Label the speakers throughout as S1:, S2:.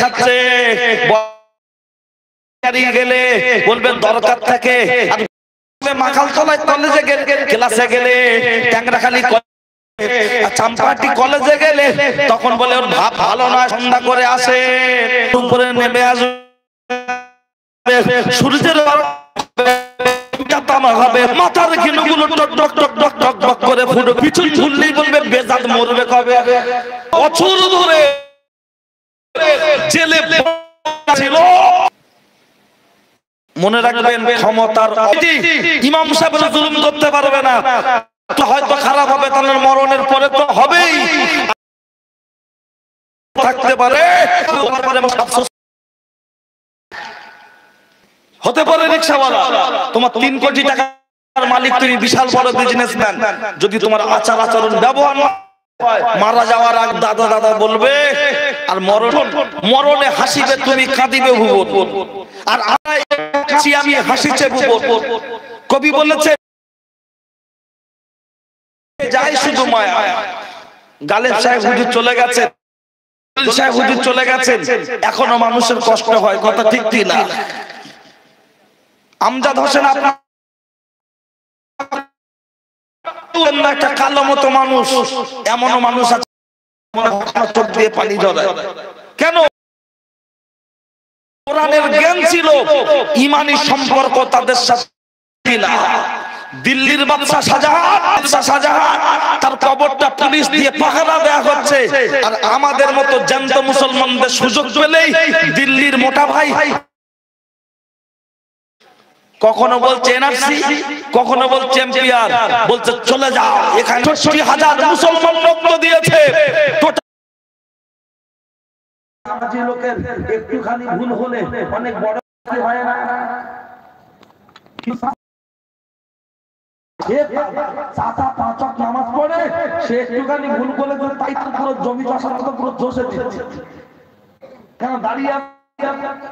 S1: খাচ্ছে গেলে বলবেন দরকার থাকে, মাখাল তলায় কলেজে গেলে, ক্লাসে গেলে, ট্যাংরাখালি চাম্পাটি কলেজে গেলে তখন বলে ওর ভাব ভালো নয়, সন্ধ্যা করে আসে উপরে নেমে আসবে, সূর্যের মাথার ঘিনুগুলো টক টক টক টক টক টক করে ফুটে, পিছন ঝুললেই বলবে বেজাত মরবে কবে। বছর ধরে জেলে ছিল। মনে রাখবেন ক্ষমতার ইমাম সাহেব জুলুম করতে পারবে না, হয়তো খারাপ হবে, তাহলে মরণের পরে তো হবেই, থাকতে পারে হতে পারে রিকশাওয়ালা, তোমার 3 কোটি টাকার মালিক, তুমি বিশাল বড় বিজনেসম্যান, যদি তোমার আচার আচরণ ব্যবহার মারা যাওয়ার আগ দাদা দাদা বলবে, আর মরণে হাসিবে তুমি, কাঁদিবে ভুবন, আর আমি হাসিছে ভুবন। কবি বলেছে যাই শুধু মায়া। গালেব সাহেব হুজুর চলে গেছেন, সাহেব হুজুর চলে গেছেন, এখনো মানুষের কষ্ট হয়, কথা ঠিক কি না? আমজাদ হোসেন আপনার একটা কালো মতো মানুষ, এমনও মানুষ আছে চোখ দিয়ে পানি ঝরায়। কেন? কোরআনের জ্ঞান ছিল, ইমানি সম্পর্ক তাদের সাথে ছিল। দিল্লির বাদশা শাহজাহান তার কবরটা পুলিশ দিয়ে পাহারা দেয়া হচ্ছে, আর আমাদের মতো জ্যান্ত মুসলমানদের সুযোগ পেলেই দিল্লির মোটা ভাই কখনো বলছে এনআরসি, কখনো বলছে এমপিআর, বলছে চলে যাও, এখানে ৬০,০০০ মুসলমান রক্ত দিয়েছে। লোকের একটুখানি ভুল হলে অনেক বড় হয় না, চাচা ৫ ওয়াক্ত নামাজ পড়ে, সে একটুখানি ভুল করে তাই তো পুরো জমি চাষের মতো পুরো ধসে দিচ্ছে। কেন দাঁড়িয়ে?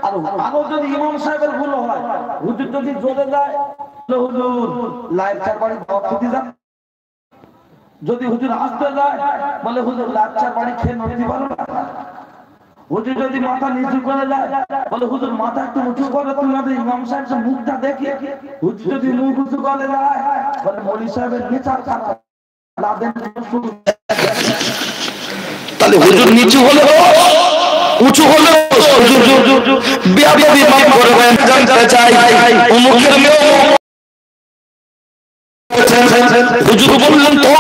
S1: আর আরো যদি ইমাম সাহেবের ভুল হয়, হুজুর যদি চলে যায়, হুজুর লাইভ চার বাড়ি দিতে যান, যদি হুজুর আসতে যায় বলে হুজুর লাইভ চার বাড়ি খেয়ে নড়তে পারো না, হুজুর যদি মাথা নিচু করে যায় বলে হুজুর মাথা একটু উঁচু করে তোমাদের ইমাম সাহেবের মুখটা দেখি, হুজুর যদি মুখ উঁচু করে যায় বলে মৌলী সাহেবের নেচার খারাপ, তাহলে হুজুর নিচু হলে উঁচু হলে জানতে চাই হুজুর বললেন তো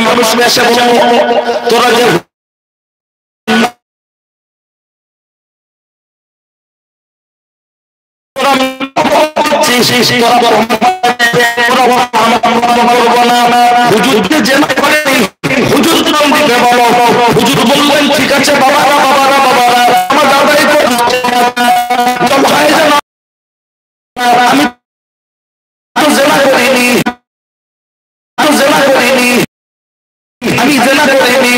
S1: মানুষ এসে তোরা যে হুজুরকে জেনা করে হুজুর নাম দিতে বলো, হুজুর বললেন ঠিক আছে বাবারা বাবারা বাবারা, আমার দাদাই আমি জেনা করিনি, আমি জেনা করিনি,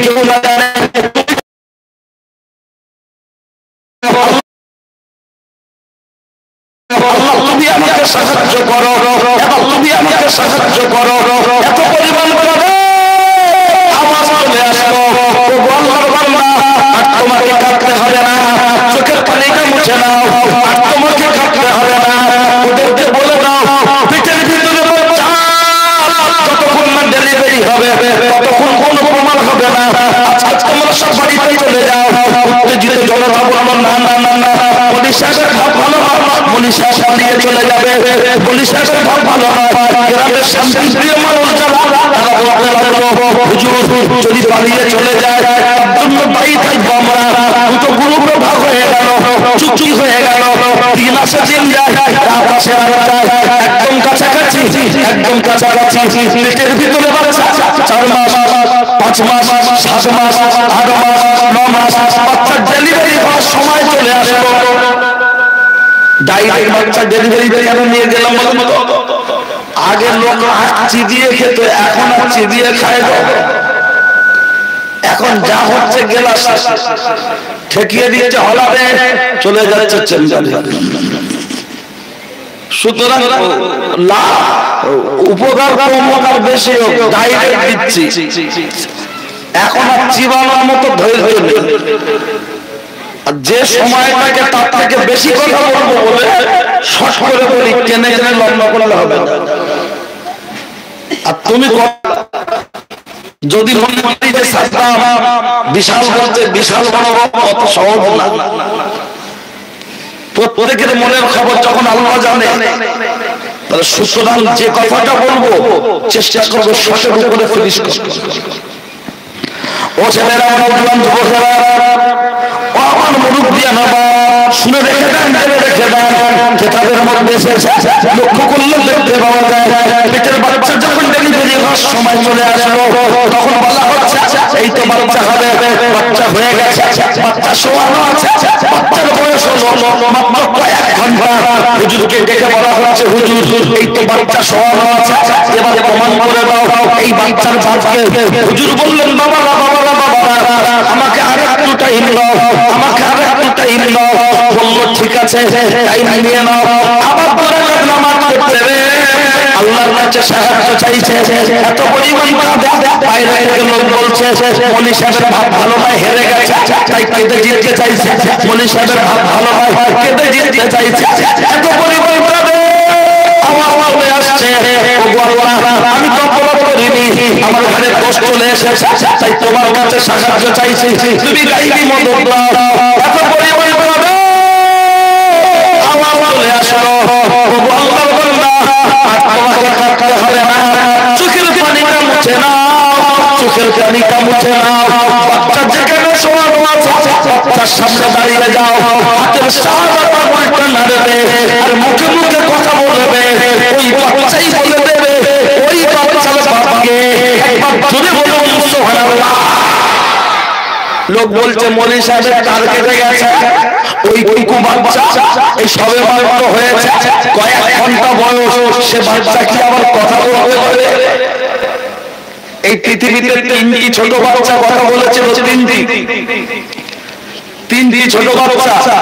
S1: কেউ না জানে। তুমি আমাকে সাহায্য করো, তুমি আমাকে সাহায্য করো, এত পরিমাণ করো আওয়াজ চলে আসলো, আর তোমাকে কাটতে হবে না, চোখের পানিটা মুছে নাও, আর তোমাকে কাটতে হবে না, ওদেরকে বলে দাও পেটের ভিতরে যতক্ষণ না ডেলিভারি হবে ততক্ষণ কোনো প্রমাণ হবে না, আজকে তোমরা সব বাড়িতে চলে যাও। উত্তেজিত জনতা বলল না না না না, পুলিশ সাহেবের ভাব ভালো হয়, পুলিশ সাহেব নিয়ে চলে যাবে, পুলিশ সাহেবের ভাব ভালো হয়, গ্রামের শান্তিপ্রিয় মানুষ যারা তারা বলতে লাগলো হুজুর যদি পালিয়ে চলে যায় জন্য দায়ী থাকবো আমরা, দুটো গ্রুপ ভাগ হয়ে গেল, চুক্তি হয়ে গেল, 3 মাসে দিন যায়, রাত আসে আর যায়, একদম কাছাকাছি, একদম কাছাকাছি, পেটের ভিতরে বাচ্চা 4 মাস 5 মাস 7 মাস 8 মাস 9 মাস বাচ্চার ডেলিভারি হওয়ার সময় চলে আসলো। ডাইরেক্ট বাচ্চা ডেলিভারি কেন নিয়ে গেলাম বলুন তো? আগের লোক চিবিয়ে খেত, এখন আর চিবিয়ে খায় না, এখন যা হচ্ছে গেলাস ঠেকিয়ে দিয়েছে হলাবে, চলে যাচ্ছে চেঞ্জারে। সুতরাং উপকার কম হোক আর বেশি হোক, ডাইরেক্ট দিচ্ছি, এখন আর চিবানোর মতো ধৈর্য নেই। আর যে সময়টাকে তার থেকে বেশি কথা বলবো বলে শর্ট করে বলি, কেনে কেনে লম্বা করলে হবে না। আর তুমি যদি মনে করি যে সাদ্দাম বিশাল বলছে, বিশাল বড় অত সহজ না। প্রত্যেকের মনের খবর যখন আল্লাহ জানে, তাহলে সুতরাং যে কথাটা বলবো চেষ্টা করবো সঠিক উপরে ফিনিশ করতে। ও ছেলেরা, নওজোয়ান যুবকেরা, ও আমার মুরব্বিয়ান, শুনে রেখে দেন, ভেবে রেখে দেন। কিতাবের মধ্যে এসেছে, লক্ষ্য করলে দেখতে পাওয়া যায়, পেটের বাচ্চা যখন ডেলিভারি হওয়ার সময় চলে আসলো, তখন বলা হচ্ছে এই তো বাচ্চা হবে, বাচ্চা হয়ে গেছে, বাচ্চা শোয়ানো আছে, বাচ্চার বয়স হলো মাত্র কয়েক ঘন্টা। হুজুরকে ডেকে বলা হচ্ছে, হুজুর এই তো বাচ্চা শোয়ানো আছে, এবার প্রমাণ করে দাও এই বাচ্চার বাপকে। হুজুর বললেন, বাবারা বাবারা বাবারা, আমাকে আর একটু টাইম দাও, আমাকে আর একটু টাইম দাও। বললো ঠিক আছে, টাইম নিয়ে নাও। আবার বলে নামাজ পড়তে রে, আল্লাহর কাছে সাহায্য চাইছে। এত পরিমাণ বাইরে থেকে লোক বলছে মনি সাহেবের ভাব ভালো নয়, হেরে গেছে, তাই কেঁদে জিততে চাইছে। মনি সাহেবের ভাব ভালো নয়, কেঁদে জিততে চাইছে। এত পরিমাণ আমার হয়ে আসছে, আমি তো অপরাধ করিনি, আমার ঘরে দোষ চলে এসেছে, তাই তোমার কাছে সাহায্য চাইছি, তুমি গাইবি মদত দাও। এত পরিমাণ আমার চলে আসলো, আল্লাহর বান্দা তোমাকে কাটতে হবে না, চোখের পানিটা মুছে নাও, চোখের পানিটা মুছে নাও। বাচ্চা যেখানে শোয়ানো আছে তার সামনে দাঁড়িয়ে যাও, হাতের সাহায্যটা মাঠটা নাড়বে আর মুখে মুখে কথা বলবে, ওই বাচ্চাই বলে দেবে ওই বাচ্চার বাবাকে একবার জোরে বলুন সুবহানাল্লাহ। লোক বলছে মনি সাহেবের কার কেটে গেছে, ওই কুকু বাচ্চা এই সবে মাত্র হয়েছে, কয়েক ঘন্টা বয়স, সে বাচ্চা কি আবার কথা বলতে পারে? এই পৃথিবীতে তিনটি ছোট বাচ্চা কথা বলেছিল, তিনটি ছোট বাচ্চা।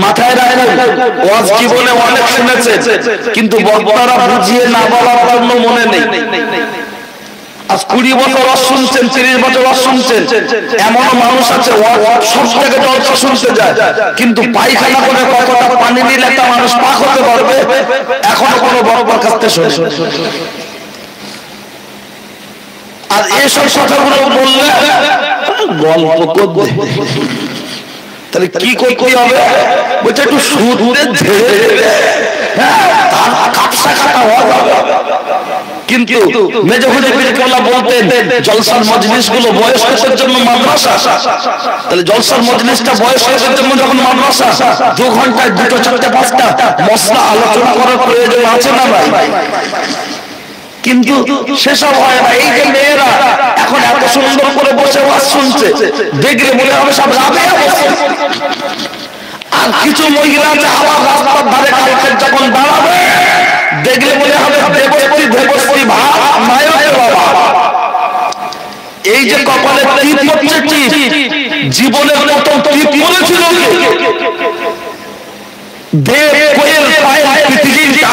S1: মাথায় রাখেন, ওয়াজ জীবনে অনেক শুনেছে, কিন্তু বক্তারা বুঝিয়ে না বলার জন্য মনে নেই। আজ 20 বছর ওয়াজ শুনছেন, 30 বছর ওয়াজ শুনছেন, এমন মানুষ আছে সব থেকে জলসা শুনতে যায়, কিন্তু পায়খানা করে কতটা পানি নিলে একটা মানুষ পাক হতে পারবে এখনো কোনো বড় কাছ থেকে শোনে। আর এইসব কথাগুলো বললে গল্প করবে, তাহলে কি করতে হবে? বলছে একটু সুদ ঝেড়ে দেবে, তার কাপসা কাটা হবে। কিন্তু মেজো হুজুর পীরকেবলা বলতেন জলসার মজলিস গুলো বয়স্কদের জন্য মাদ্রাসা, তাহলে জলসার মজলিসটা বয়স্কদের জন্য যখন মাদ্রাসা, 2 ঘন্টায় 2টো 4টে 5টা মশলা আলোচনা করার প্রয়োজন আছে না ভাই? কিন্তু সেসব হয় না। এই যে মেয়েরা এখন এত সুন্দর করে বসে ওয়াজ শুনছে, দেখলে মনে হবে সব রাবেয়া বসে। আর কিছু মহিলা আছে আবার রাস্তার ধারে কালকে যখন দাঁড়াবে, দেখলে মনে হবে দেবশ্রী দেবশ্রী ভাব নায়ক বাবা। এই যে কপালে টিপ হচ্ছে, জীবনের মতো টিপ করেছিল দেব কোয়েল পায়ের পৃথিবীটা।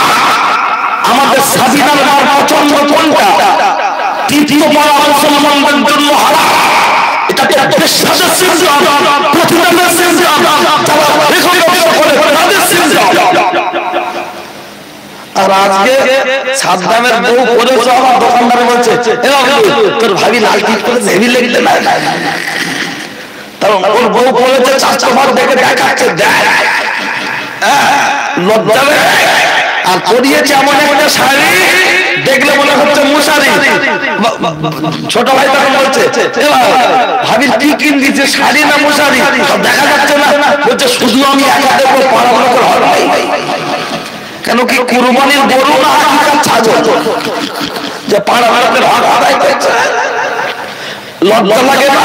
S1: আমাদের সাবিনার মার পছন্দ কোনটা? তৃতীয় পাড়া মুসলমানদের জন্য হারাম, এটা বিশ্বাসের সিনজাম, প্রতিদানের সিনজাম, যারা রেখে ব্যবসা করে তাদের সিনজাম। আর আজকে সাদ্দামের বউ করেছে, আমার দোকানদার বলছে তোর ভাবি লাল টিপ করে হেভি লেগেছে না, কারণ ওর বউ করেছে 4 বার দেখে দেখাচ্ছে, দেখ লজ্জা নেই। আর পরিয়েছে এমন একটা শাড়ি, দেখলে মনে হচ্ছে মশারি। ছোট ভাই তখন বলছে ভাবির কি কিন দিচ্ছে, শাড়ি না মশারি, দেখা যাচ্ছে না। বলছে শুধু আমি একা দেখবো, পাড়ার লোকের হল নাই। কেন কি কুরবানির গরু না ছাগল যে পাড়ার লোকের হক আদায় করছে? লজ্জা লাগে না?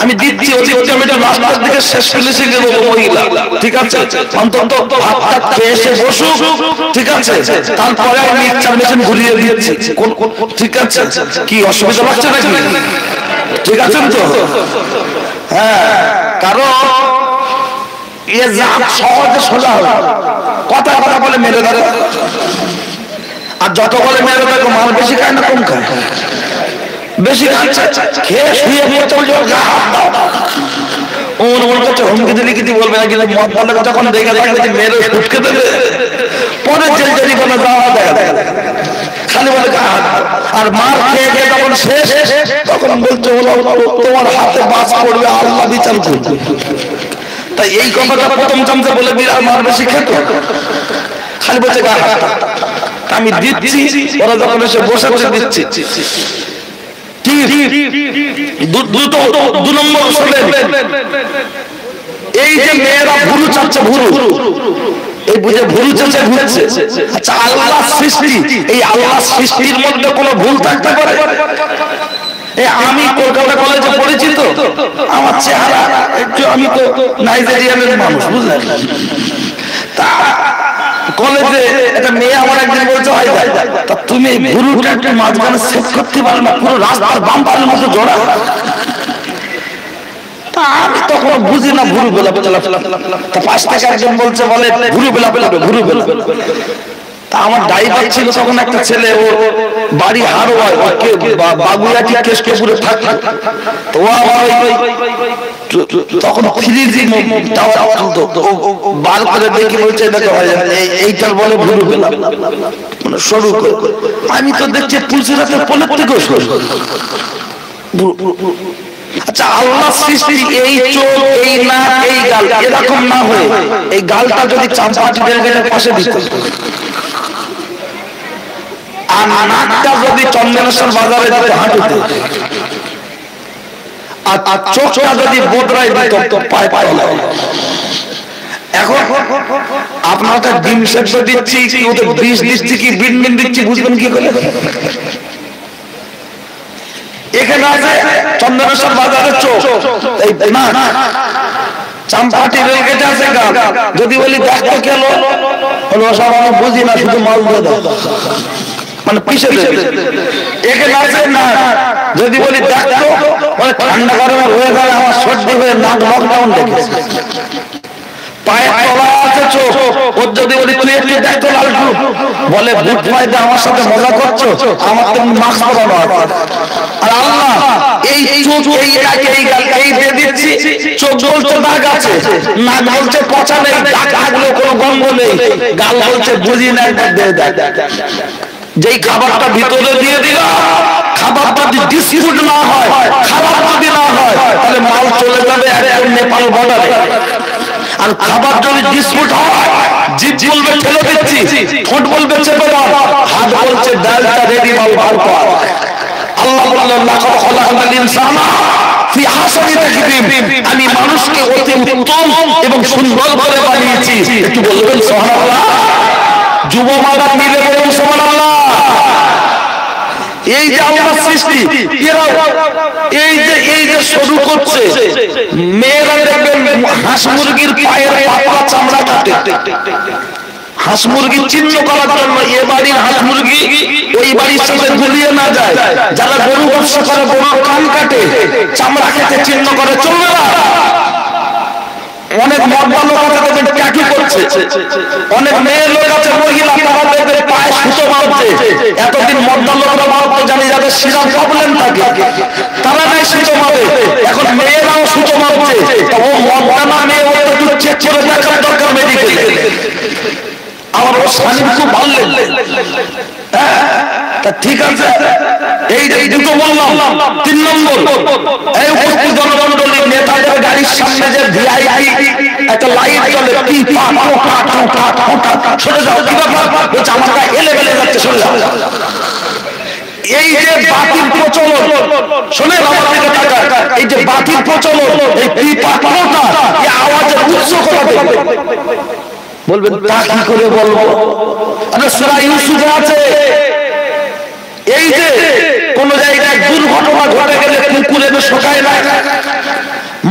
S1: আমি দিচ্ছি অতিক্রমিটা রাস্তার দিকে শেষ ফিনিশিং দেবো মহিলা, ঠিক আছে? অন্তত হাতটা খেয়ে এসে বসুক, ঠিক আছে? তারপরে আমি ইচ্ছা মেশিন ঘুরিয়ে দিয়েছি, ঠিক আছে? কি অসুবিধা হচ্ছে নাকি? ঠিক আছে তো? হ্যাঁ, কারণ এ জাত সহজে সোজা হবে, কথা কথা বলে মেরে ধরে। আর যত বলে মেরে দেখো মাল বেশি খায় না কম খায়? বেশি খাচ্ছে, খেয়ে শুয়ে পড়ছে, গা হাত দাও। ওর কাছে হুমকি দিলে কিছু বলবে না, কিন্তু মদ বলে যখন দেখে থাকে মেয়ের ফুটকে দেবে, পরে জেল জেলি কোনো যাওয়া দেখা খালি বলে গা হাত। আর মার খেয়ে খেয়ে যখন শেষ তখন বলছে তোমার হাতে বাস পড়বে, আল্লাহ বিচার করবে। তাই এই কথাটা প্রথম চামচে বলে বিরাট মার বেশি খেত, খালি বলছে গা হাত। আমি দিচ্ছি, ওরা যখন এসে বসে বসে দিচ্ছি। দু নম্বর এই যে মেয়েরা ভুরু চাচ্ছে, ভুরু এই বুঝে ভুরু চাচ্ছে ঘুরছে। আচ্ছা আল্লাহ সৃষ্টি, এই আল্লাহ সৃষ্টির মধ্যে কোনো ভুল থাকতে পারে? আমি কলকাতা কলেজে পড়েছি, তো আমার চেহারা একটু, আমি তো নাইজেরিয়ানের মানুষ, বুঝলেন? তা কলেজে একটা মেয়ে আমার একদিন বলছে, ভাই তা তুমি ভুরুটা একটু মাঝখানে সেট করতে পারো না, পুরো রাস্তার বাম্পারের মতো জোড়া। আমি তখন বুঝি না ভুরু বেলা বেলা। তা পাশ থেকে একজন বলছে, বলে ভুরু বেলা বেলা, ভুরু বেলা। তা আমার ড্রাইভার ছিল তখন একটা ছেলে, ওর বাড়ি হারোয়ায়, বাগুইয়াটি কেশপুরে থাকে। তো ও আমার তখন বার করে দেখি বলছে, এইটার বলে ভুরু বেলা, মানে সরু করে। আমি তো দেখছি পুলসিরাতের পোলের থেকেও সরু। আচ্ছা আল্লাহ সৃষ্টি এই চোখ, এই নাক, এই গাল এরকম না হয়ে এই গালটা যদি চামচাটি রেলগেটের পাশে দিত, আর নাকটা যদি চন্দনেশ্বর বাজারে দিত হাঁটুতে, আর চোখটা যদি বোধরাই দিত পায়ে পায়ে। এখন আপনাকে ডিম সেদ্ধ দিচ্ছি, ওদের বিষ দিচ্ছি, কি বিন বিন দিচ্ছি, বুঝবেন কি করে? এখানে আছে চন্দনেশ্বর বাজারের চোখ, এই না চাম্পাটি রেলগেটে আছে গাল। যদি বলি দেখতে গেল, সব আমি বুঝি না, শুধু মাল দিয়ে দাও, মানে পিছিয়ে দেবে। এখানে আছে না, যদি বলি দেখতো, ঠান্ডা গরমে হয়ে গেলে আমার সর্দি হয়ে নাক লকডাউন দেখেছে। পায়ের তলা আছে চোখ, ওর যদি বলি তুই একটু দেখতো লালটু, বলে বুট পায়ে আমার সাথে মজা করছো, আমার তো মাস্ক পরানো আছে। আর আল্লাহ এই চোখ, এই গাল, এই দিয়ে দিচ্ছি, চোখ বলছে দাগ আছে, নাক বলছে পচা নেই, দাগ লাগলেও কোনো গন্ধ নেই, গাল বলছে বুঝি না, যেই খাবারটা ভিতরে দিয়ে দিলাম, খাবারটা যদি ডিসপিউট না হয়, খাবার যদি না হয়, তাহলে মাল চলে যাবে একদম নেপাল বর্ডারে। আর খাবার যদি ডিসপিউট হয়, জিভ বলবে ঠেলে দিচ্ছি, ঠোঁট বলবে চেপে দাও, হাত বলছে ডালটা রেডি, মাল বার কর। আল্লাহ বললেন লাকাদ খালাকনাল ইনসানা ফি আহসানি তাকওয়িম, আমি মানুষকে অতি উত্তম এবং সুন্দর করে বানিয়েছি। একটু বলবেন সুবহানাল্লাহ। যুবমারা মিলে বলুন সুবহানাল্লাহ। এই যে আল্লাহ সৃষ্টি, এরা এই যে শুরু করছে, মেয়েরা দেখবেন হাঁস মুরগির পায়ের পাতলা চামড়া কাটে, হাঁস মুরগি চিহ্ন করার জন্য। এ বাড়ির হাঁস মুরগি ওই বাড়ির সাথে গুলিয়ে না যায়। যারা গরু ব্যবসা করে, গরুর কান কাটে, চামড়া খেতে চিহ্ন করে, চলবে না। অনেক মর্দা লোক আছে দেখবেন ট্যাটু করছে, অনেক মেয়ে লোক আছে মহিলা, তারা দেখবেন পায়ে সুতো মারছে। এতদিন মর্দা লোকরা মারতো, জানি যাদের শিরার প্রবলেম থাকে, তারা নাই সুতো মারে, এখন মেয়েরাও সুতো মারছে। ও মর্দা না মেয়ে, ও একটু চেক করে দেখার দরকার মেডিকেলে। আমার ও স্বামী খুব ভালো লাগলো, ঠিক আছে। এই দুটো বললাম। 3 নম্বর, এই উপস্থিত জনমণ্ডলী নেতাদের গাড়ির সামনে যে ভিআইপি একটা লাইট জ্বলে, সরে যাও, কি ব্যাপার? বলছে আমার গা এলে বেলে যাচ্ছে, সরে যাও। এই যে বাতির প্রচলন, শোনেন আমার দিকে তাকান, এই যে বাতির প্রচলন, এই পিপাটা এই আওয়াজের উৎস করে দেবে। বলবেন তা কি করে বলবো? আরে সূরা ইউসুফে আছে, এই যে কোন জায়গায় দুর্ঘটনা ঘটে গেলে কুকুর এনে শোকায় না,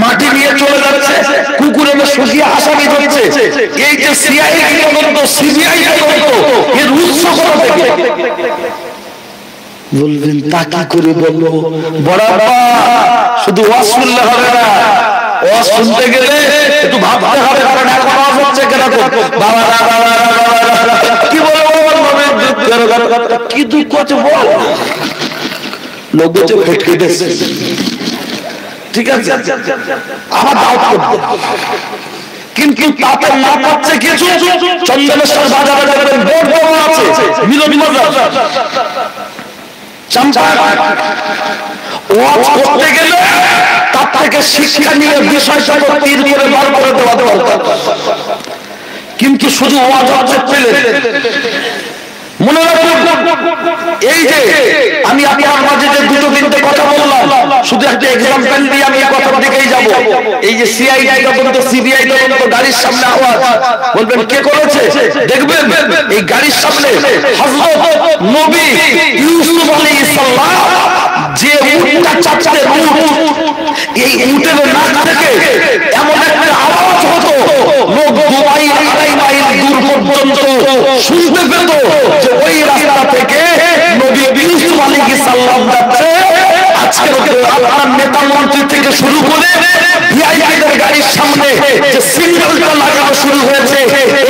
S1: মাটি নিয়ে চলে যাচ্ছে, কুকুর এনে শুকিয়ে আসামি হচ্ছে। এই যে সিআইডি তদন্ত, সিবিআই তদন্ত, এর উৎস কোথা থেকে? বলবেন তা কি করে বলবো? বড়াপা শুধু ওয়াজ শুনলে হবে না, ওয়াজ শুনতে গেলে একটু ভাবতে হবে। কারণ এখন ওয়াজ হচ্ছে কেন? বাবা কি বলবো? কি দুঃখ আছে বল। লোক বলছে ফটকে দিয়েছে, ঠিক আছে আবার দাও কিন্তু তাতে না পাচ্ছে কিছু। চন্দনেশ্বর বাজারে যাবেন, বোর্ড দেওয়া আছে মিলন বাজার ওয়াজ করতে গেলে তার থেকে শিক্ষা নিয়ে বিষয়টা তীর করে বার করে দেওয়া দরকার। কিন্তু শুধু ওয়াজ হচ্ছে পেলে মনে রাখুন, এই যে আমি আপনার মাঝে যে দুটো তিনটে কথা বললাম, শুধু একটা এক্সাম্পল দিয়ে আমি কথার দিকেই যাব। এই যে সিআইডি তদন্ত, সিবিআই তদন্ত, গাড়ির সামনে আওয়াজ, বলবেন কে করেছে? দেখবেন এই গাড়ির সামনে হযরত নবী ইউসুফ আলাইহিস সালাম যে উটটা চাপতে উট, এই উটের নাক থেকে এমন একটা আওয়াজ হতো, লোক দুবাই আড়াই মাইল দূর পর্যন্ত শুনতে পেত যে ওই রাস্তা থেকে নবী ইউসুফ আলাইহিস সালাম যাচ্ছে। আজকে আপনার নেতা মন্ত্রী থেকে শুরু করে ভিআইপিদের গাড়ির সামনে যে সিগন্যালটা লাগানো শুরু হয়েছে,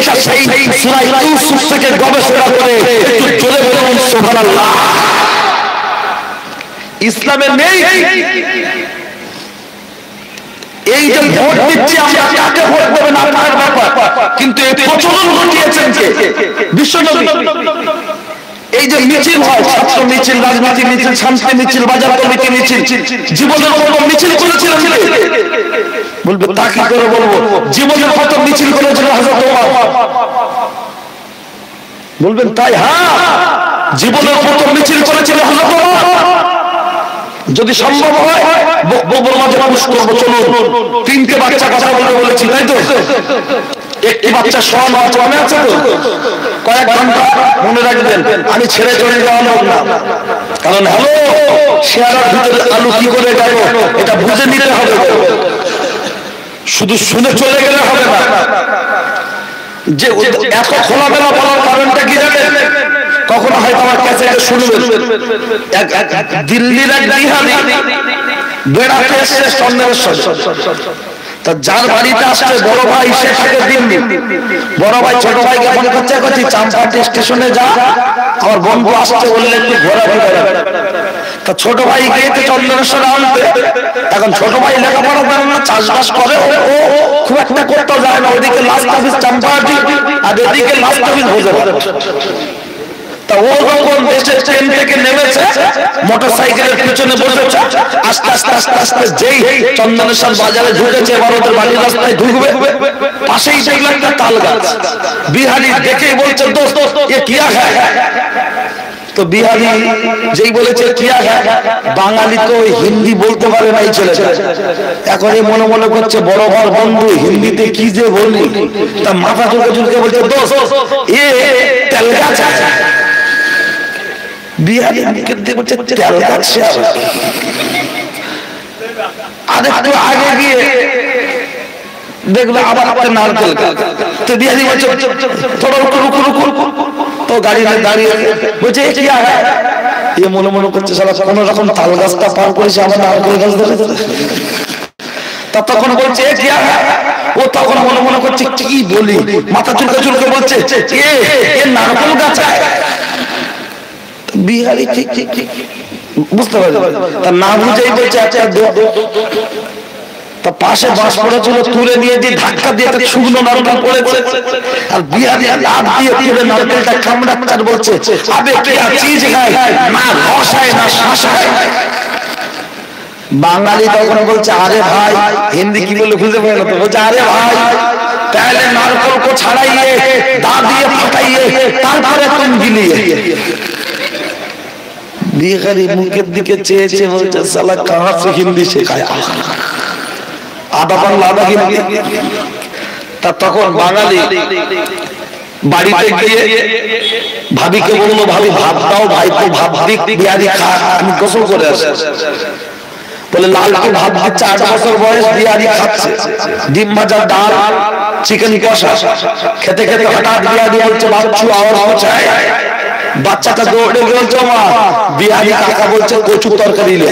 S1: এটা সেই সূরা ইউসুফ থেকে গবেষণা করে একটু চলে বলুন সুবহানাল্লাহ। ইসলামে নেই এই যে ভোট দিচ্ছি আমরা, কাকে ভোট দেবেন আপনার ব্যাপার, কিন্তু এই প্রচলন ঘটিয়েছেন কে? বিশ্বনবী। এই যে মিছিল হয়, ছাত্র মিছিল, রাজনীতি মিছিল, শান্তি মিছিল, বাজার কমিটি মিছিল, জীবনের কত মিছিল করেছিলেন? বলবে তা কি করে বলবো? জীবনের কত মিছিল করেছিলেন হযরত ওমর? বলবেন তাই? হ্যাঁ, জীবনের কত মিছিল করেছিলেন হযরত ওমর। যদি সম্ভব হয় বক্তব্যের মাঝে পুশ করবো, চলুন। তিনটে বাচ্চা কথা বলতে বলেছি, তাই তো? একটি বাচ্চা সব মনে আছে তো? কয়েক ঘন্টা মনে রাখবেন, আমি ছেড়ে চলে যাওয়া লোক না। কারণ হ্যালো, শেয়ারের ভিতরে আলু কি করে গেল এটা বুঝে নিতে হবে, শুধু শুনে চলে গেলে হবে না। যে এত খোলামেলা বলার কারণটা কি জানেন? কখনো হয়তো আমার কাছে শুনবেন, দিল্লির এক বিহারি বেড়াতে এসছে চন্দনেশ্বর, তা যার বাড়িতে আসছে বড় ভাই সে থাকে দিল্লি। বড় ভাই ছোট ভাইকে ফোন করছে, করছি চাম্পাহাটি স্টেশনে যা, আমার বন্ধু আসছে, বললে একটু ঘোরাফেরা। তা ছোট ভাই গিয়েছে চন্দনেশ্বরে আনতে। এখন ছোট ভাই লেখাপড়া করে না, চাষবাস করে, ও খুব একটা করতে যায় না। ওইদিকে লাস্ট অফিস চাম্পাহাটি আর এদিকে লাস্ট অফিস ভোজে। তা ও যখন দেশের ট্রেন থেকে নেমেছে, মোটর সাইকেলের পিছনে বসেছে, আস্তে আস্তে আস্তে আস্তে যেই চন্দনেশ্বর বাজারে ঢুকেছে, এবার ওদের বাড়ির রাস্তায় ঢুকবে, পাশেই দেখলো একটা তাল গাছ। বিহারি দেখেই বলছে, দোস্ত এ কিয়া হ্যায়? তো বিহারি যেই বলেছে কিয়া হ্যায়, বাঙালি তো হিন্দি বলতে পারে না এই ছেলেটা। এখন এই মনে মনে করছে বড় বড় বন্ধু হিন্দিতে কি যে বলি। তা মাথা চুলকে চুলকে বলছে, দোস্ত এ তেল গাছ। বিহারি বলছে তেল গাছ। আরেকটু আগে গিয়ে দেখলো আবার একটা নারকেল গাছ। তো বিহারি বলছে থোড়া রুকো রুকো রুকো। তো গাড়ি দাঁড়িয়ে বলছে এ কি হয়? এ মনে মনে করছে সারা কোন রকম তাল গাছটা পার করেছে, আমার নারকেল গাছ ধরে। তা তখন বলছে এ কি হয়? ও তখন মনে মনে করছে কি বলি, মাথা চুলকে চুলকে বলছে এ নারকেল গাছ। বিহারি ঠিক ঠিক ঠিক বুঝতে পারবে, তা না বুঝেই বলছে আচ্ছা। তা পাশে বাঁশ পড়েছিল, তুলে নিয়ে দিয়ে ধাক্কা দিয়ে শুকনো নারকেল পড়েছে। আর বিহারি লাফ দিয়ে তুলে নারকেলটা কামড়াচ্ছে আর বলছে আবে क्या चीज है, না রস হয় না শ্বাস হয়। বাঙালি তখন বলছে আরে ভাই, হিন্দি কি বলে বুঝতে পারে না, তো বলছে আরে ভাই पहले नारकेल को छड़ाइए, दांत दिए फटाइए, তারপরে तुम गिलिए। बिहारी मुखेर दिके চেয়ে চেয়ে বলছে साला कहां से हिंदी শেখায়, আধা বাংলা আধা হিন্দি। তা তখন বাঙালি বাড়িতে গিয়ে ভাবিকে বললো, ভাবি ভাত দাও, ভাই তো ভাত দিক, বিহারি খা, আমি গোসল করে আসি। বলে লালকে ভাত দিচ্ছে, 8 বছর বয়স, বিহারি খাচ্ছে ডিম ভাজা, ডাল, চিকেন কষা। খেতে খেতে হঠাৎ বিহারি বলছে বাচ্চু আওয়াজ হচ্ছে, বাচ্চাটা দৌড়ে বলছে মা, বিহারি কাকা বলছে কচু তরকারি লে।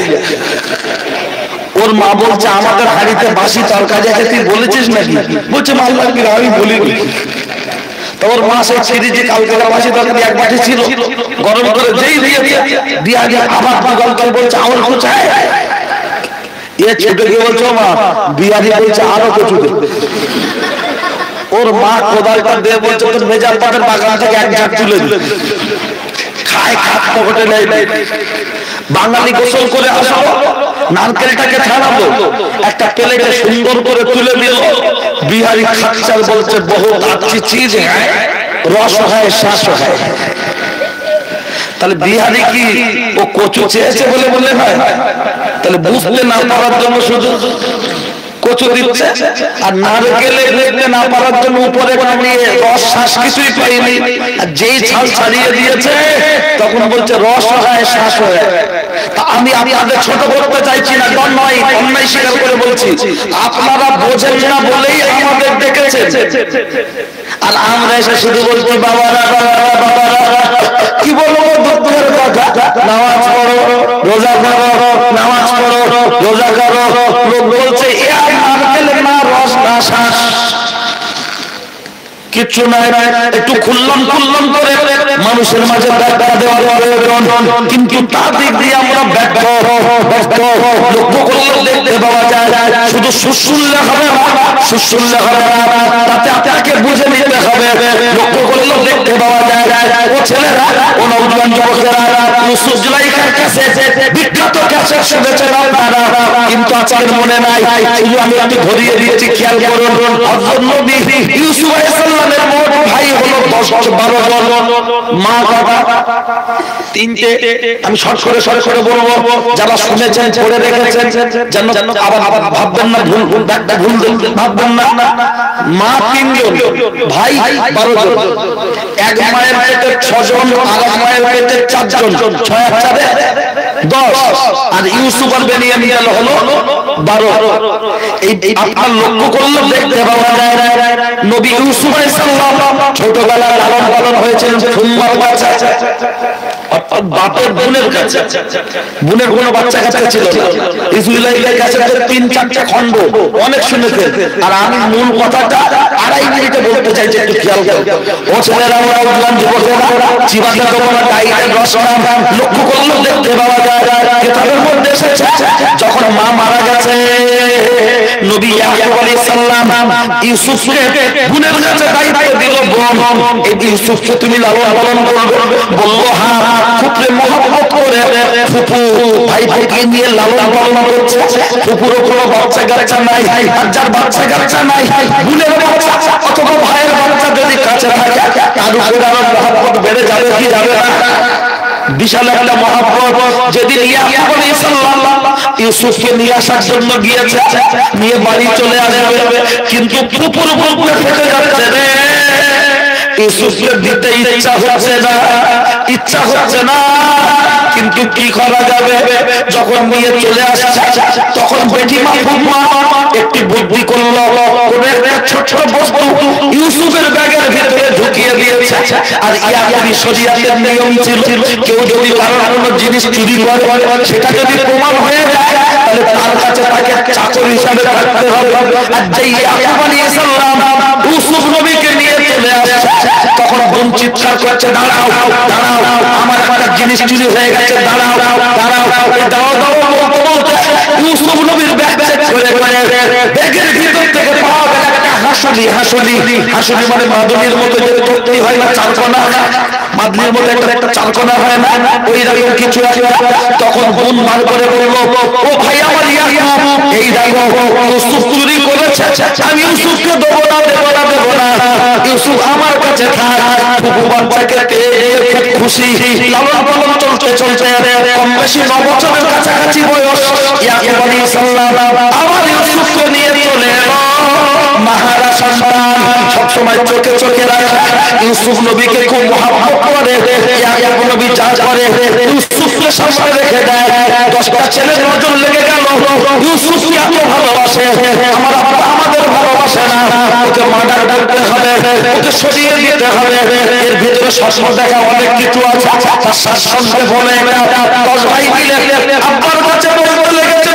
S1: ওর মা বলছে আমাদের হাড়িতে বাসি তরকারি আছে, তুই বলেছিস নাকি? বলছে মাল্লা আমি বলিনি। তোর মা সেই ছিঁড়ি যে কালকে বাসি তরকারি এক বাটি ছিল গরম করে যেই দিয়েছে দিয়া দিয়ে আবার গল্প বলছে আমার কোথায় এ ছুটে গিয়ে বলছো মা বিয়ারি বলছে আরো কিছু দে। ওর মা কোদালটা দিয়ে বলছে তোর ভেজা পাটের বাগান থেকে এক ঝাঁক তুলে দিল খায় খাট পকেটে নেই। বাঙালি গোসল করে আসলো নারকেলটাকে ছাড়ালো একটা প্লেটে সুন্দর করে তুলে দিল। বিহারি খাচ্চার বলছে বহুত আচ্ছি চিজ হ্যায় রস হয় শ্বাস হয়। তাহলে বিহারি কি ও কচু চেয়েছে বলে মনে হয়? তাহলে বুঝতে না পারার জন্য শুধু কচু দিচ্ছে আর নারকেলে দেখতে না পারার জন্য উপরে নামিয়ে রস শ্বাস কিছুই পাইনি। আর যেই ছাল ছাড়িয়ে দিয়েছে তখন বলছে রস হয় শ্বাস হয়। আমি আপনাদের ছোট করতে চাইছি না, নয় অন্যায় স্বীকার করে বলছি আপনারা বোঝেন না বলেই আমাদের ডেকেছেন। আর আমরা এসে শুধু বলছি বাবারা বাবারা বাবারা কি বলবো দুঃখের কথা। নামাজ পড়ো রোজা করো নামাজ পড়ো রোজা করো লোক বলছে না রস না শ্বাস কিচ্ছু নাই। একটু খুললাম করে মানুষের মাঝে ব্যাখ্যা দেওয়া প্রয়োজন, কিন্তু তার দিক দিয়ে আমরা ব্যর্থ। লক্ষ্য করলে দেখতে পাওয়া যায় শুধু শুনলে হবে না, শুনলে হবে না, তাতে আপনাকে বুঝে নিতে হবে। লক্ষ্য করলে দেখতে পাওয়া যায় ও ছেলেরা ও নওজোয়ান যুবকেরা ইউসুফ জুলাইখার কাছে বিখ্যাত কাছে শুনেছে তারা, কিন্তু আজকের মনে নাই। শুধু আমি একটু ধরিয়ে দিয়েছি, খেয়াল করুন। হযরত নবী ইউসুফ আলাইহিস সালামের মোট ভাই হলো 10-12 জন, মা বাবা 3টে। আমি শর্ট করে বলবো, যারা শুনেছেন পড়ে রেখেছেন যেন আবার ভাববেন না ভুল ভাববেন না। মা 3 জন, ভাই 12 জন, এক মায়ের পেটে 6 জন, আর এক মায়ের পেটে 4 জন, 6 আর 4 10, আর ইউসুফ আর বেনিয়ামিন হলো 12। এই আপনার লক্ষ্য করলে দেখতে পাওয়া যায় নবী ইউসুফ আলাইহিস সালাম ছোটবেলায় লালন পালন হয়েছেন সুম্মার বাচ্চা, অর্থাৎ বাপের বোনের কাছে। বোনের কোনো বাচ্চা কাছে ছিল না। ইসমাঈলের কাছে 3-4টা খন্ড অনেক শুনেছেন। আর আমি মূল কথাটা 2.5 মিনিটে বলতে চাইছি, একটু খেয়াল করুন। ও ছেলেরা নওজোয়ান যুবকেরা জীবনে তোমরা গাইডের রসনা লক্ষ্য করলে দেখতে পাওয়া যায় কিতাবের মধ্যে এসেছে যখন মা মারা গেছে নবী ইয়াকুব আলাইহিস সালাম ইউসুফকে বোনের কাছে দায়িত্ব দিল, বোন এই ইউসুফকে তুমি লালন পালন করবে। বলল হ্যাঁ, খুব মহব্বত করে ফুপু ভাইকে নিয়ে লালন পালন করছে। ফুপুরও কোনো বাচ্চা কাচ্চা নাই, আর যার বাচ্চা কাচ্চা নাই বোনের বাচ্চা অথবা ভাইয়ের বাচ্চা যদি কাছে থাকে তার উপরে আরো মহব্বত বেড়ে যাবে কি যাবে না? বিশাল একটা মহব্বত। যেদিন ইয়াকুব আলাইহিস সালাম ইউসুফকে নিয়ে আসার জন্য গিয়েছে, নিয়ে বাড়ি চলে আসবে, কিন্তু ফুপুর বুকে ফেটে যাচ্ছে রে। ইউসুফকে দিতে ইচ্ছা হচ্ছে না, কিন্তু কি করা যাবে? যখন নিয়ে চলে আসছে তখন বেটিমা ফুপমা একটি বুদ্ধি করলো, কোন একটা ছোট বস্তু ইউসুফের ব্যাগের ভিতরে ঢুকিয়ে দিয়েছে। আর ইয়াকুবী শরীয়তের নিয়ম ছিল কেউ যদি কারোর কোনো জিনিস চুরি করে সেটা যদি প্রমাণ হয়ে যায় তাহলে তার কাছে তাকে চাকর হিসাবে রাখতে হবে। আর যে ইয়াকুব আলাইহিস সালাম ইউসুফ নবীকে নিয়ে চলে আসছে তখন বোন চিৎকার করছে, দাঁড়াও দাঁড়াও, আমার একটা জিনিস চুরি হয়ে গেছে, দাঁড়াও দাঁড়াও দাঁড়াও দাঁড়াও বলতে ইউসুফ নবীর ব্যাগ চেক করে ব্যাগের ভিতর থেকে পাওয়া গেল একটা হাসুলি মানে মাদুলির মতো যে তৈরি হয় না, চারকোনা মাদুলির মতো একটা চারকোনা হয় না, ওই রকম কিছু একটা। তখন বোন বার করে বলল, ও ভাই আমার ইয়াকুব, এই দেখো ইউসুফ চুরি করেছে, আমি ইউসুফকে দেবো না, ইউসুফ আমার কাছে থাক। ফুপু বাচ্চাকে খুব খুশি, লালন পালন চলতে কম বেশি 9 বছরের কাছাকাছি বয়স। ইয়াকুব আলাইহিস সালাম আবার ইউসুফকে নিয়ে চলে এলো। মাহারা সন্তান সবসময় চোখে রাখে, ইউসুফ নবীকে খুব মহব্বত করে। ইয়াকুব নবী যা করে ইউসুফকে সামনে রেখে দেয়। 10টা ছেলের নজর লেগে গেল, ইউসুফকে এত ভালোবাসে, আমার আব্বা আমাদের ভালোবাসে না, ওকে মার্ডার করতে হবে, ওকে সরিয়ে দিতে হবে। এর ভিতরে শাসন দেখা অনেক কিছু আছে। তার শাসনকে বলে 10 ভাই মিলে আব্বার কাছে বলতে লেগেছে,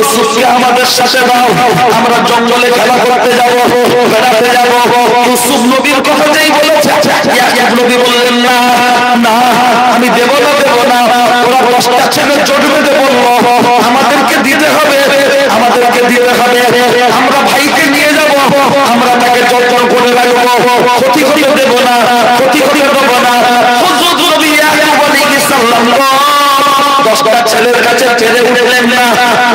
S1: ইউসুফকে আমাদের সাথে দাও, আমরা জঙ্গলে খেলা করতে যাব, বেড়াতে যাব। ইউসুফ নবীর কথাতেই বলেছে। ইয়াকুব নবী বললেন না না, আমি দেব না, দেব না। ওরা 10টা ছেলে জোট বেঁধে বলল আমাদেরকে দিতে হবে, আমাদেরকে দিতে হবে, আমরা ভাইকে নিয়ে যাব, আমরা তাকে যত্ন করে রাখবো, ক্ষতি হতে দেব না, ক্ষতি হতে দেব না। হযরত নবী ইয়াকুব আলাইহিস সালাম 10টা ছেলের কাছে ছেড়ে উঠলেন না,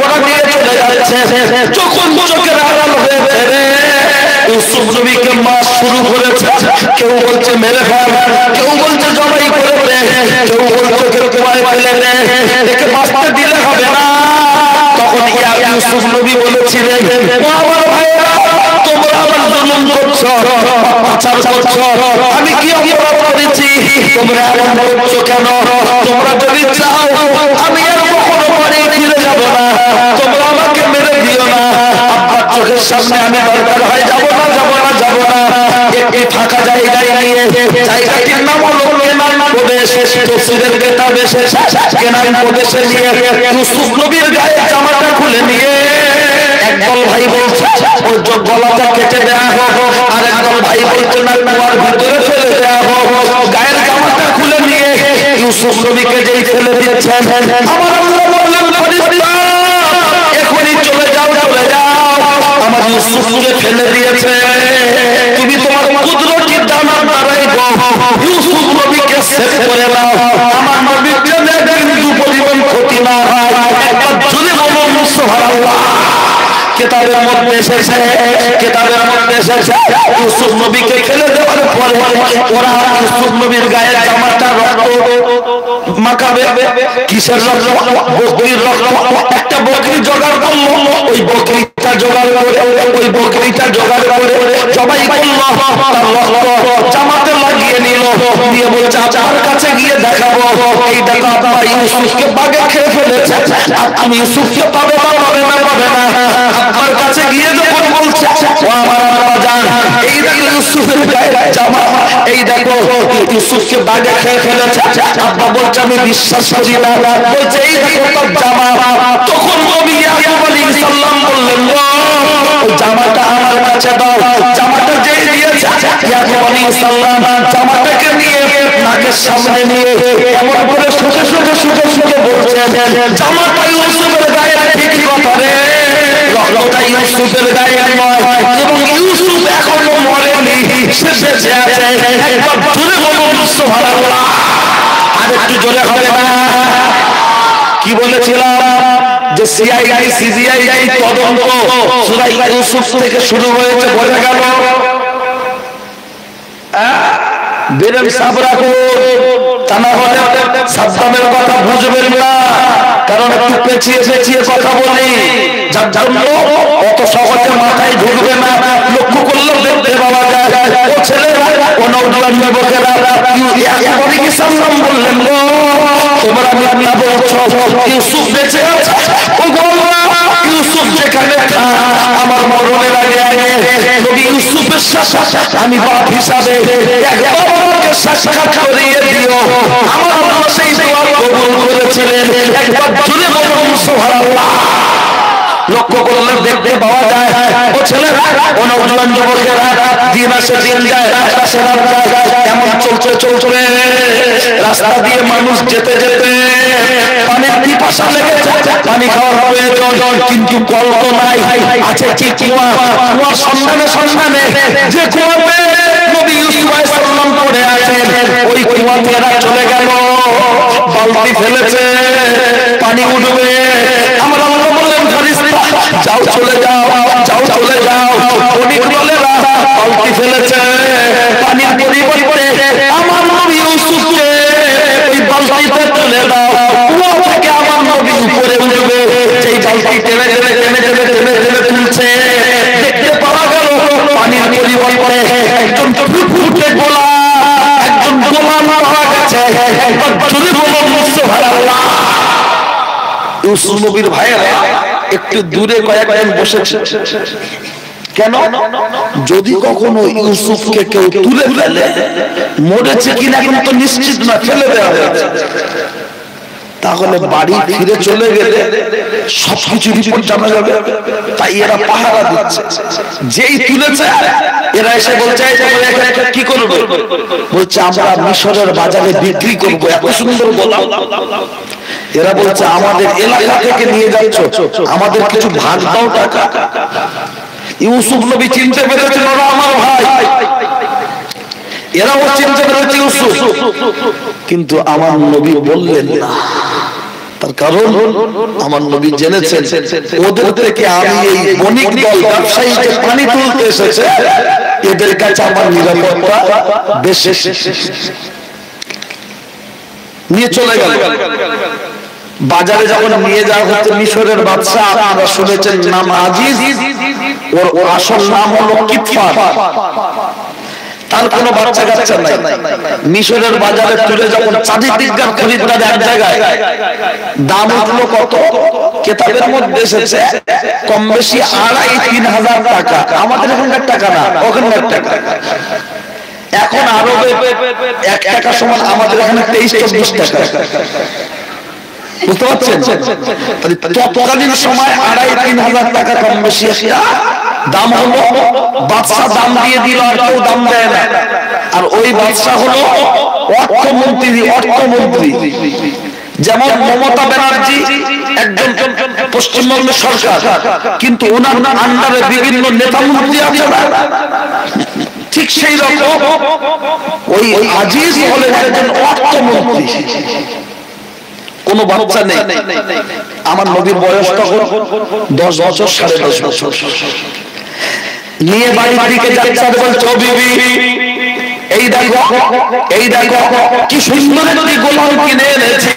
S1: ওরা নিয়ে চলে যাচ্ছে। যখন চোখের আড়াল হয়েছে রে, ইউসুফ নবীকে মাস শুরু করেছে। কেউ বলছে মেরে ফেল, কেউ বলছে জবাই করে দে, কেউ বলছে কেউ তোমায় ফেলে দে, একে বাঁচতে দিলে হবে না। তখন ইউসুফ নবী বলেছিলেন, আমার ভাইরা তোমরা আমার জুলুম করছো, অত্যাচার করছো, আমি কি অপরাধ করেছি তোমরা এমন করছো কেন? তোমরা যদি চাও আমি আর কখনো বাড়ি ফিরে যাব না, তোমরা আমাকে মেরে দিও না। আব্বার চোখের সামনে আমি দরকার হয় যাব না, যাব না, যাব না। একটি ফাঁকা জায়গায় নিয়ে, জায়গাটির নাম হলো কেনান প্রদেশ, তফসিরের কিতাবে এসেছে কেনান প্রদেশে নিয়ে ইউসুফ নবীর গায়ে জামাটা খুলে নিয়ে একদল ভাই বলছে ওর গলাটা কেটে দেয়া হোক, আর একদল ভাই বলছে না কুয়ার ভিতরে ফেলে দেয়া হোক। গায়ের জামাটা খুলে নিয়ে ইউসুফ নবীকে যেই ফেলে দিয়েছেন, আমার আল্লাহ বললেন ফেরেশতা এখনই চলে যাও, চলে যাও, আমার ইউসুফকে ফেলে দিয়েছে, তুমি তোমার কুদরতের দানার দ্বারাই ইউসুফ নবীকে সেভ করে নাও, আমার নবীর জন্য কিন্তু পরিমাণ ক্ষতি না হয়। একবার জোরে বলুন সুবহানাল্লাহ। কিতাবের মধ্যে এসেছে, কিতাবের মধ্যে এসেছে ইউসুফ নবীকে ফেলে দেওয়ার পরে ওরা ইউসুফ নবীর গায়ের জামাটা রক্ত মাখাবে। কিসের রক্ত? বকরির রক্ত। একটা বকরি জোগাড় করলো, ওই বকরিটা জোগাড় করে, ওই বকরিটা জোগাড় করে জবাই করলো, তার রক্ত জামাতে লাগিয়ে নিল, দিয়ে বলছে আমার কাছে গিয়ে দেখাবো, এই দেখো আপনার ইউসুফকে বাগে খেয়ে ফেলেছে, আমি ইউসুফকে পাবে না, পাবে না, পাবে না। আপনার কাছে গিয়ে যখন বলছে ও আমার আব্বা জান, এই দেখো ইউসুফের গায়ের জামা, এই দেখো ইউসুফকে বাগে খেয়ে ফেলেছে, আব্বা বলছে আমি বিশ্বাস করি না, বলছে এই দেখো তার জামা। তখন নবী ইয়াকুব আলাইহিস সালাম বললেন ওই জামাটা আমার কাছে দাও। জামাটা যেই দিয়েছে ইয়াকুব আলাইহিস সালাম জামাটাকে নিয়ে নাকের সামনে নিয়ে এমন করে শুকে শুকে শুকে শুকে বলছে জামাটা ইউসুফের গায়ে, ঠিক কথা রে, রক্তটা ইউসুফের গায়ে নয়, এবং ইউসুফ এখনো মরেনি, সে বেঁচে আছে। একবার জোরে বলুন সুবহানাল্লাহ। আর একটু জোরে হবে না? কি বলেছিলাম যে সিআইডি সিবিআই তদন্ত সূরা ইউসুফ থেকে শুরু হয়েছে, বোঝা গেল? বেরেম সাবরা কো তা না হলে সাবধানের কথা বুঝবেন না, কারণ একটু পেছিয়ে পেছিয়ে কথা বলি, যার জন্য অত সহজে মাথায় ঢুকবে না। লক্ষ্য করলে দেখতে পাওয়া যায় ও ছেলেরা, ও নওজোয়ান যুবকেরা ইয়াকুব আলাইহিস সালাম বললেন তোমরা মিথ্যা বলছো, ইউসুফ বেঁচে আছে। ও আল্লাহ, ইউসুফ যেখানে আমার মরণের আগে নবী ইউসুফের সাথে আমি বাপ হিসাবে একবার আমাকে সাক্ষাৎ করিয়ে দিও। আমার আল্লাহ সেই দোয়া কবুল করেছিলেন। একবার জোরে বলুন সুবহানাল্লাহ। লক্ষ্য করলে দেখতে পাওয়া যায় ও ছেলেরা, ও নওজোয়ান যুবকেরা দিন আসে দিন যায়, রাত আসে রাত যায়, এমন চলছে চলছে রাস্তা দিয়ে মানুষ যেতে যেতে পানির পিপাসা লেগেছে, পানি খাওয়ার প্রয়োজন, কিন্তু কল তো নাই, আছে কি কুয়া, কুয়ার সন্ধানে সন্ধানে যে কুয়াতে নবী ইউসুফ আলাইহিস সালাম পড়ে আছেন, ওই কুয়াতে এরা চলে গেল, বালতি ফেলেছে, পানি উঠবে। আমরা বললেন ফেরেশতা যাও, চলে যাও, যাও, চলে যাও। উনি বলে বালতি ফেলেছে, পানির পরিবর্তে আমার নবী ইউসুফকে ওই বালতিতে তুলে দাও, কুয়া থেকে আমার নবী উপরে উঠবে। সেই বালতি টেনে টেনে টেনে টেনে টেনে টেনে তুলছে, দেখতে পাওয়া গেল পানির পরিবর্তে একজন ফুটফুটে গোলা, একজন গোলাম পাওয়া গেছে। একবার জোরে বলুন সুবহানাল্লাহ। ইউসুফ নবীর ভাইয়েরা একটু দূরে কয়েকজন বসেছে, কেন? যদি কখনো ইউসুফকে কেউ তুলে ফেলে, মরেছে কিনা কিন্তু নিশ্চিত না, ফেলে দেওয়া হয়েছে। তাহলে বাড়ি ফিরে চলে গেলে সবকিছু রিপোর্ট জানা যাবে। তাই এরা পাহারা দিচ্ছে, যেই তুলেছে এরা এসে বলছে কি করবে, বলছে আমরা মিশরের বাজারে বিক্রি করবো। এত সুন্দর গোলাম। এরা বলছে আমাদের এলাকা থেকে নিয়ে যাচ্ছ, আমাদের কিছু ভাগ দাও টাকা। ইউসুফ নবী চিনতে পেরেছেন ওরা আমার ভাই, এরাও চিনতে পেরেছে ইউসুফ, কিন্তু আমার নবী বললেন না। তার কারণ আমার নবী জেনেছেন ওদের থেকে আমি এই বণিক দল ব্যবসায়ীকে পানি তুলতে এসেছে, এদের কাছে আমার নিরাপত্তা বেশি। নিয়ে চলে গেল। বাজারে যখন নিয়ে যাওয়া হচ্ছে, মিশরের বাদশা আপনারা শুনেছেন নাম আজিজ, ওর আসল নাম হলো কিতফার। তার কোনো বাচ্চা কাচ্চা নাই। মিশরের বাজারে তুলে যখন চাঁদিদিককার খরিদ্দার এক জায়গায়, দাম উঠলো কত? কিতাবের মধ্যে এসেছে কম বেশি 2500-3000 টাকা। আমাদের এখানকার টাকা না, ওখানকার টাকা। এখন আরবে 1 টাকা সমান আমাদের এখানে 23-24 টাকা। বুঝতে পারছেন? তৎকালীন সময় 2500-3000 টাকা কম বেশি দাম হলো। বাদশা দাম দিয়ে দিল, আর কেউ দাম দেয় না। আর ওই বাদশা হলো অর্থমন্ত্রী। যেমন মমতা ব্যানার্জি একজন পশ্চিমবঙ্গের সরকার, কিন্তু ওনার আন্ডারে বিভিন্ন নেতা মন্ত্রী আছে না, ঠিক সেই রকম ওই আজিজ হলেন একজন অর্থমন্ত্রী। কোন বাচ্চা নেই। আমার নবীর বয়স তখন 10 বছর, 10.5 বছর। নিয়ে বাড়ির দিকে যাচ্ছে, বলছে ও বিবি, এই দেখো কি সুন্দর একটি গোলাম কিনে এনেছি।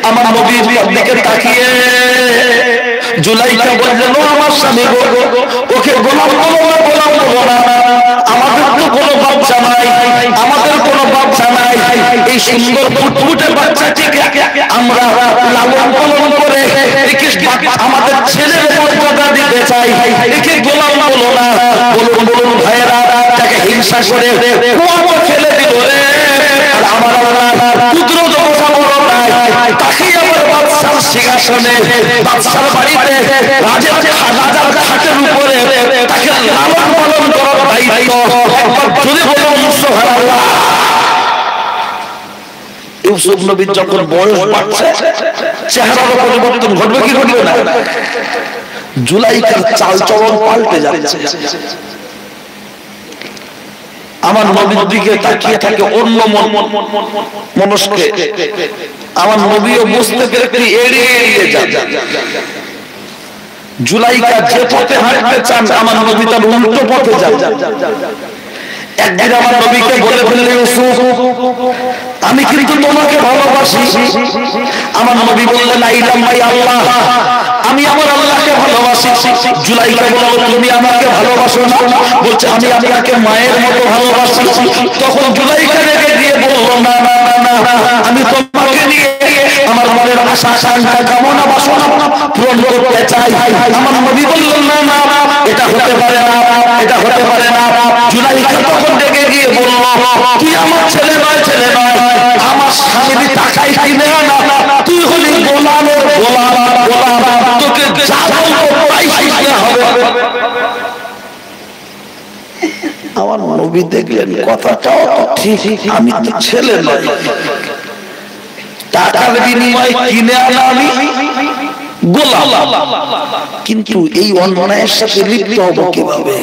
S1: আমার নবীর দিকে তাকিয়ে জুলাইখা বললেন, ও আমার স্বামী গো, ওকে গোলাম বলো না, আমাদের তো কোনো বাচ্চা নাই, আমাদের কোনো বাচ্চা নাই। এই সুন্দর ফুটফুটে বাচ্চাটিকে আমরা লালন পালন করে আমাদের ছেলের মর্যাদা দিতে চাই, একে গোলাম বলো না। বলুন ভাইয়েরা, তাকে হিংসা করে কুয়াতে ফেলে দিল রে। আর আমার পুত্র তো কথা বলো নাই, তাকে আমার বাদশার সিংহাসনে, বাদশার বাড়িতে রাজার খাটের উপরে তাকে লালন পালন করার দায়িত্ব। যদি বলুন সুবহানাল্লাহ। ইউসুফ নবীর যখন বয়স বাড়ছে, চেহারার পরিবর্তন ঘটবে কি ঘটবে না? জুলাইখার চালচলন পাল্টে যাচ্ছে। আমার নবীর দিকে তাকিয়ে থাকে অন্য মনস্কে। আমার নবীও বুঝতে পেরে এড়িয়ে যান। জুলাইখা যে পথে হাঁটতে চান, আমার নবী তার উল্টো পথে যান। একদিন আমার নবীকে বলে ফেললেন, ইউসুফ আমি কিন্তু তোমাকে ভালোবাসি। আমার নবী বললেন, আইলাম ভাই আল্লাহ, আমি আমার আল্লাহকে ভালোবাসি। জুলাইখা বলল, তুমি আমাকে ভালোবাসো না? বলছে, আমি আপনাকে মায়ের মতো ভালোবাসি। তখন জুলাইখা রেগে দিয়ে বলল, না না না না, আমি তোমাকে নিয়ে আমার মনের আশা আকাঙ্ক্ষা কামনা বাসনা পূরণ করতে চাই। আমার নবী বললেন, না না, এটা হতে পারে না, এটা হতে পারে না। জুলাইখা তখন রেগে গিয়ে বলল, তুই আমার ছেলে নয়, ছেলে নয়, আমার স্বামী টাকাই কিনে আনা, তুই হলি গোলামের গোলাম, তোকে যা বলবো তাই শিখতে হবে। আমার নবী দেখলেন কথাটাও ঠিক, আমি তো ছেলে নয়, টাকার বিনিময়ে কিনে আনা আমি গোলাম, কিন্তু এই অন্যায়ের সাথে লিপ্ত হব কিভাবে?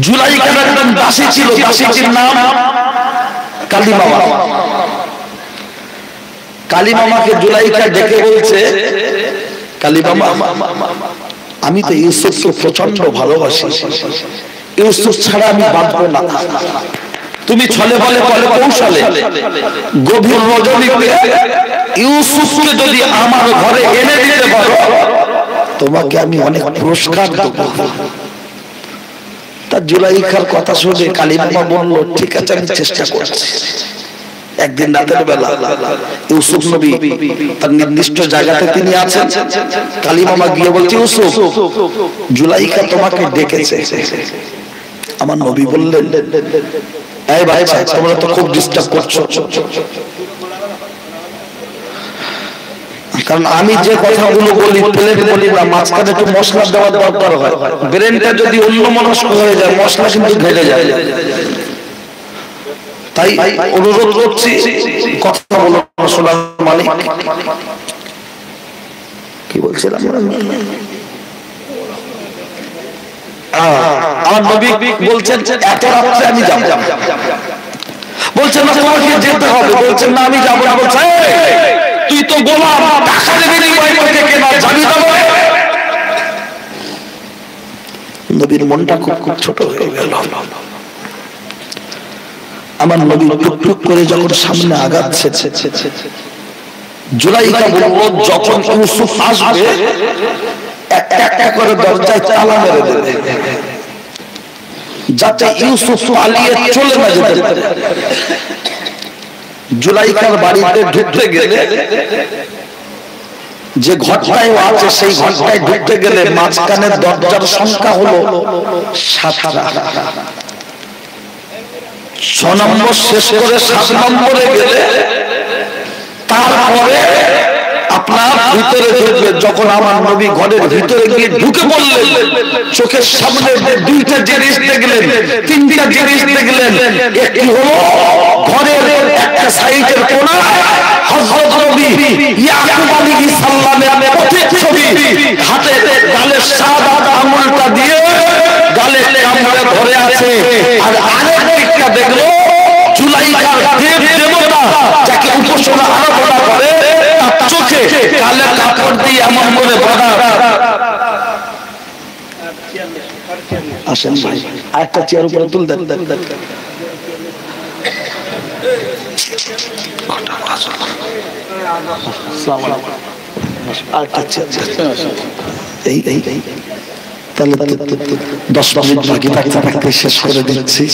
S1: জুলাইখার একজন দাসী ছিল, দাসীটির নাম কালিমামা। কালিমামাকে জুলাইখা ডেকে বলছে, কালিমামা, আমি তো ইউসুফকে প্রচন্ড ভালোবাসি, ইউসুফ ছাড়া আমি বাঁচবো না। তুমি ছলে বলে কৌশলে গভীর রজনীতে ইউসুফকে যদি আমার ঘরে এনে দিতে পারো, তোমাকে আমি অনেক পুরস্কার দেব। তার জুলাইখার কথা শুনে কালিমামা বলল, ঠিক আছে, আমি চেষ্টা করছি। একদিন রাতের বেলা ইউসুফ নবী তার নির্দিষ্ট জায়গাতে তিনি আছেন। কালিমামা গিয়ে বলছে, ইউসুফ, জুলাইখা তোমাকে ডেকেছে। আমার নবী বললেন, এই ভাই তোমরা তো খুব ডিস্টার্ব করছো, কারণ আমি যে কথাগুলো বলি প্লেট বলি না, মাঝখানে একটু মশলা দেওয়ার দরকার হয়। ব্রেনটা যদি অন্য মনস্ক হয়ে যায় মশলা কিন্তু ঘেটে যায়। তাই অনুরোধ করছি কথা বলো শোনার মালিক। কি বলছিলাম? আমার নবী বলছেন এত রাত্রে আমি যাব, বলছেন না তোমাকে যেতে হবে, বলছেন না আমি যাবো না, বলছে তুই তো গোলাম, টাকা দেবে কেনা যাবি না। নবীর মনটা খুব খুব ছোট হয়ে গেল। আমার নবী টুকটুক করে যখন সামনে আগাচ্ছে, জুলাইখা বলল যখন ইউসুফ আসবে একটা একটা করে দরজায় তালা মেরে দেবে, যাতে ইউসুফ পালিয়ে চলে না যেতে পারে। জুলাইখার বাড়িতে ঢুকতে গেলে যে ঘরটায় আছে সেই ঘরটায় ঢুকতে গেলে মাঝখানের দরজার সংখ্যা হলো 7টা। 6 নম্বর শেষ করে 7 নম্বরে গেলে তারপরে আপনার ভিতরে ঢুকবে। যখন আমার নবী ঘরের ভিতরে গিয়ে ঢুকে পড়লেন, চোখের সামনে 2টা জিনিস দেখলেন, 3টা জিনিস দেখলেন। একটি হলো ঘরের একটা সাইডের কোণা হযরত নবী ইয়াকুব আলাইহিস সালামের পথের ছবি, হাতে গালের সাদা আঙুলটা দিয়ে গালে কামড়ে ধরে আছে। আর আরেকটা দেখলো জুলাইখার দেব দেবতা যাকে উপাসনা আরাধনা করে তার চোখে কালে কাপড় দিয়ে এমন করে বাঁধা। আসেন ভাই আরেকটা চেয়ার উপরে তুল দেন। তাহলে 10 মিনিট বাকি থাকতে শেষ করে দিচ্ছি।